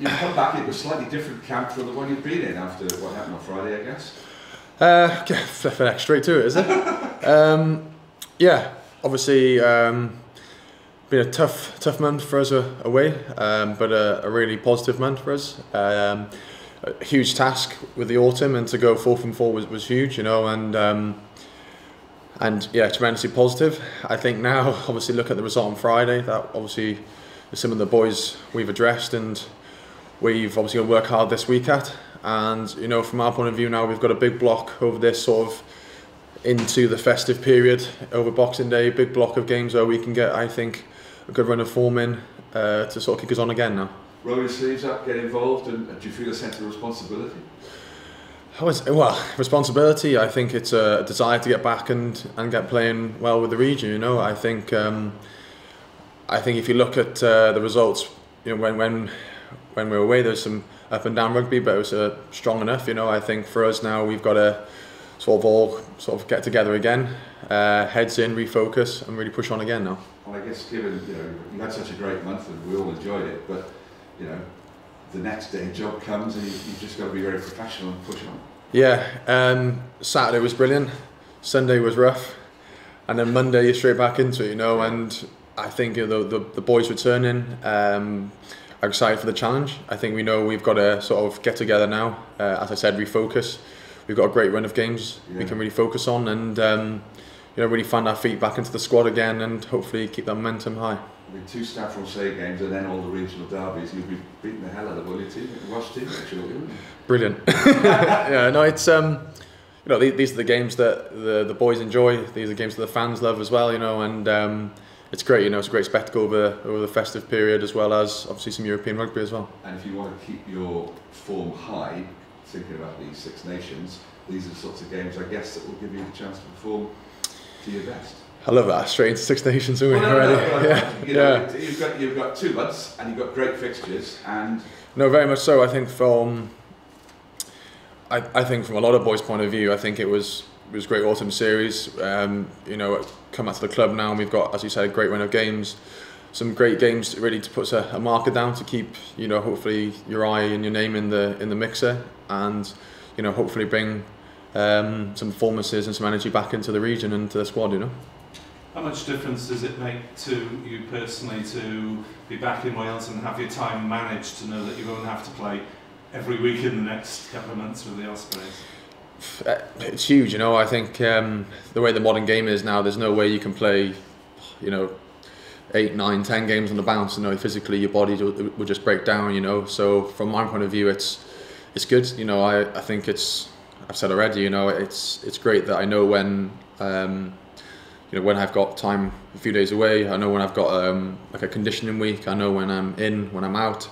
You've come back into a slightly different camp from the one you've been in after what happened on Friday, I guess. Flipping straight to it, is it? Yeah, obviously been a tough month for us away, but a really positive month for us. A huge task with the autumn, and to go 4 from 4 was huge, you know, and yeah, tremendously positive. I think now, obviously, look at the result on Friday. That obviously is some of the boys we've addressed, and we've obviously got to work hard this week at. And you know, from our point of view now, we've got a big block over this sort of into the festive period over Boxing Day. Big block of games where we can get, I think, a good run of form in to sort of kick us on again now. Roll your sleeves up, get involved, and do you feel a sense of responsibility? Well, responsibility. I think it's a desire to get back and get playing well with the region. You know, I think if you look at the results, you know, when we were away, there's some up and down rugby, but it was strong enough. You know, I think for us now, we've got to all get together again, heads in, refocus, and really push on again now. Well, I guess given you had such a great month and we all enjoyed it, but you know, the next day job comes and you've just got to be very professional and push on. Yeah, Saturday was brilliant, Sunday was rough, and then Monday you're straight back into it, you know. And I think the boys returning are excited for the challenge. I think we know we've got to sort of get together now. As I said, refocus. We've got a great run of games we can really focus on, and really find our feet back into the squad again, and hopefully keep that momentum high. With 2 Staff Rossay games and then all the regional derbies, you'll be beating the hell out of the Welsh team, actually, wouldn't you? Brilliant. Yeah, no, it's these are the games that the boys enjoy. These are games that the fans love as well, you know, and it's great. You know, it's a great spectacle over the festive period, as well as obviously some European rugby as well. And if you want to keep your form high, thinking about these 6 Nations, these are the sorts of games, I guess, that will give you the chance to perform to your best. I love that. Straight into 6 Nations, aren't we, already? Yeah. You've got 2 months and you've got great fixtures, and no, very much so. I think from a lot of boys' point of view, I think it was a great autumn series. You know, come back to the club now, and we've got, as you said, a great run of games. Some great games really to put a marker down to keep, you know, hopefully your eye and your name in the mixer, and you know, hopefully bring some performances and some energy back into the region and to the squad, you know. How much difference does it make to you personally to be back in Wales and have your time managed, to know that you won't have to play every week in the next couple of months with the Ospreys? It's huge, you know. I think the way the modern game is now, there's no way you can play, you know, 8, 9, 10 games on the bounce. You know, physically your body will just break down, you know. So from my point of view, it's good. You know, I think I've said already, you know, it's great that I know when you know, when I've got time a few days away. I know when I've got like a conditioning week. I know when I'm in, when I'm out,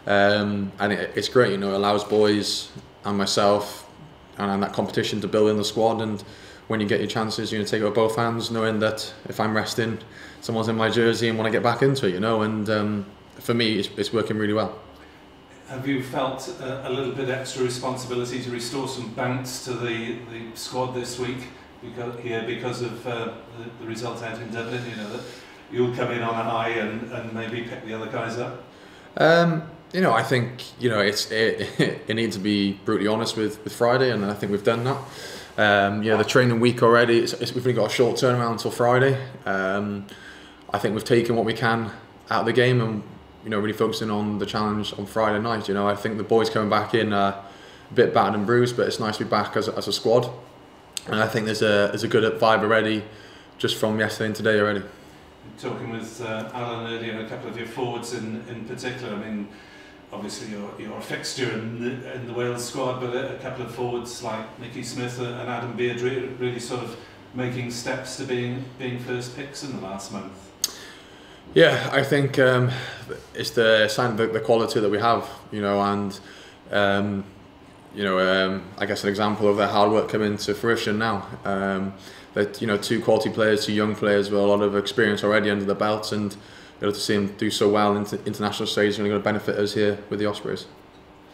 and it's great. You know, it allows boys and myself and that competition to build in the squad. And when you get your chances, you're going to take it with both hands, knowing that if I'm resting, someone's in my jersey and want to get back into it. You know, and for me, it's working really well. Have you felt a little bit extra responsibility to restore some bounce to the squad this week? Because of the result out in Dublin, you know, that you'll come in on a high and maybe pick the other guys up? You know, I think, you know, it needs to be brutally honest with Friday, and I think we've done that. Yeah, the training week already, we've only got a short turnaround until Friday. I think we've taken what we can out of the game, and you know, really focusing on the challenge on Friday night. You know, I think the boys coming back in a bit battered and bruised, but it's nice to be back as a squad. And I think there's a good vibe already, just from yesterday and today already. Talking with Alan earlier, and a couple of your forwards in particular. I mean, obviously you're a fixture in the Wales squad, but a couple of forwards like Nicky Smith and Adam Beard really sort of making steps to being first picks in the last month. Yeah, I think it's the sign of the quality that we have, you know, and you know, I guess an example of their hard work coming to fruition now. That, you know, 2 quality players, 2 young players with a lot of experience already under the belts, and you know, to see them do so well in international stage is really going to benefit us here with the Ospreys.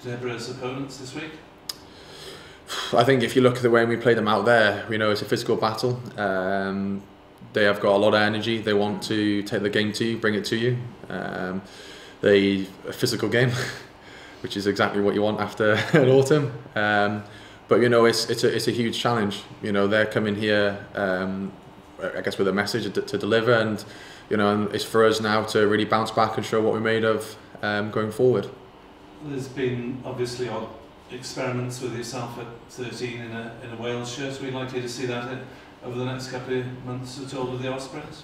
Zebra's opponents this week? I think if you look at the way we play them out there, you know, it's a physical battle. They have got a lot of energy. They want to take the game to you, bring it to you. A physical game. which is exactly what you want after an autumn. But you know, it's a huge challenge. You know, they're coming here, I guess, with a message to deliver, and you know, and it's for us now to really bounce back and show what we're made of going forward. There's been obviously odd experiments with yourself at 13 in a Wales shirt. Are we likely to see that over the next couple of months at all with the Ospreys?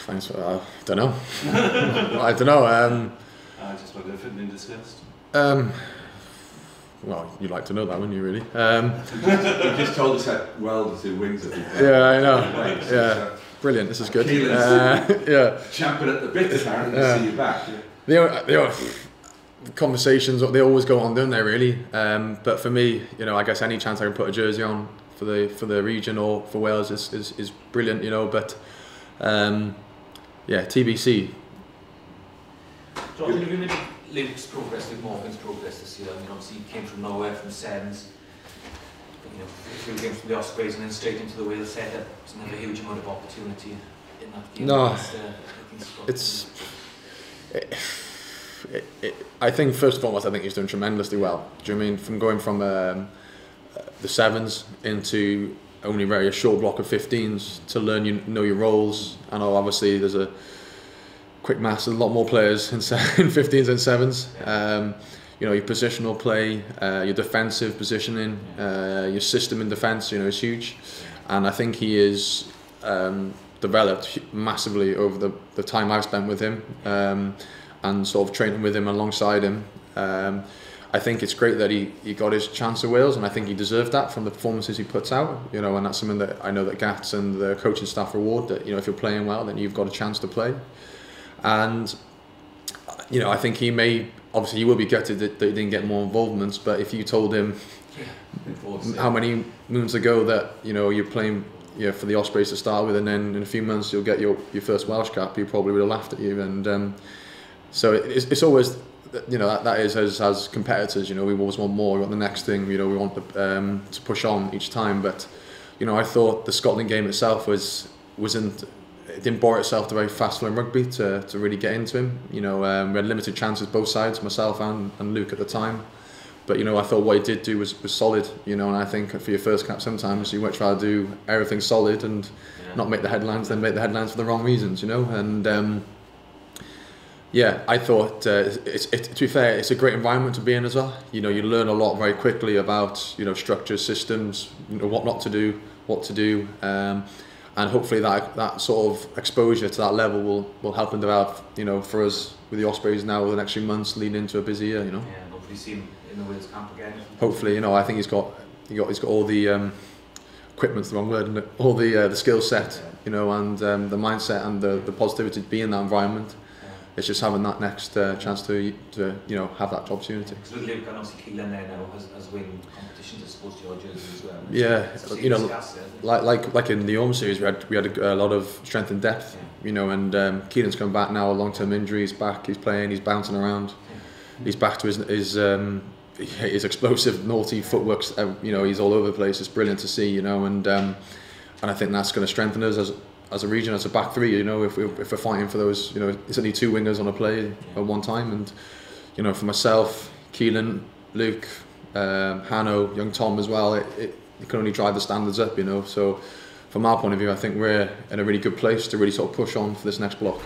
Thanks for I don't know. I don't know. I just wonder if it had been discussed. Well, you'd like to know that, wouldn't you, really? You just told us that Wells do wings at the Yeah, I know. Yeah, brilliant. This is good. Yeah, champing at the bit apparently to see you back. The conversations, they always go on, don't they? Really. But for me, you know, I guess any chance I can put a jersey on for the region or for Wales is brilliant. You know, but yeah, TBC. John, you maybe Luke's progress, Luke Morgan's progress this year. I mean, obviously he came from nowhere, from sevens. You know, a few games from the Ospreys and then straight into the Wales setup. There's never a huge amount of opportunity in that game. No, I think first and foremost, I think he's done tremendously well. Do you know what I mean? From going from the sevens into only a short block of 15s to learn, know your roles. I know obviously there's a quick maths, there's a lot more players in 15s and sevens. You know, your positional play, your defensive positioning, your system in defence, you know, is huge. And I think he is developed massively over the time I've spent with him, and sort of training with him alongside him. I think it's great that he got his chance at Wales, and I think he deserved that from the performances he puts out. You know, and that's something that I know that Gats and the coaching staff reward. That, you know, if you're playing well, then you've got a chance to play. And you know, I think he will be gutted that he didn't get more involvements. But if you told him how many moons ago that, you know, you're playing, you know, for the Ospreys to start with, and then in a few months you'll get your first Welsh cap, he probably would have laughed at you. And so it's always, you know, that is as competitors, you know, we always want more. We want the next thing, you know, we want to push on each time. But you know, I thought the Scotland game itself it didn't bore itself to very fast flowing rugby to really get into him. You know, we had limited chances both sides, myself and Luke at the time. But you know, I thought what he did do was solid. You know, and I think for your first cap, sometimes you much rather do everything solid and not make the headlines than make the headlines for the wrong reasons. You know, and yeah, I thought to be fair, it's a great environment to be in as well. You know, you learn a lot very quickly about, you know, structures, systems, you know, what not to do, what to do. And hopefully that sort of exposure to that level will help him develop, you know, for us with the Ospreys now over the next few months leading into a busy year, you know. Yeah, and hopefully see him in the Wales camp again. Hopefully, you know, I think he's got all the equipment's the wrong word, isn't it? All the skill set, you know, and the mindset and the positivity to be in that environment. It's just having that next chance to you know, have that opportunity. Because with Luke and obviously Keelan there now has win competitions, I suppose, to your jerseys as well. Yeah, so you know, like in the home series, we had a lot of strength and depth, you know, and Keelan's come back now, a long-term injury, he's back, he's playing, he's bouncing around, he's back to his explosive, naughty footwork. You know, he's all over the place. It's brilliant to see, you know, and I think that's going to strengthen us as a region, as a back three, you know, if we're fighting for those, you know, it's only two wingers on a play at one time. And, you know, for myself, Keelan, Luke, Hanno, young Tom as well, it can only drive the standards up, you know. So from our point of view, I think we're in a really good place to really sort of push on for this next block.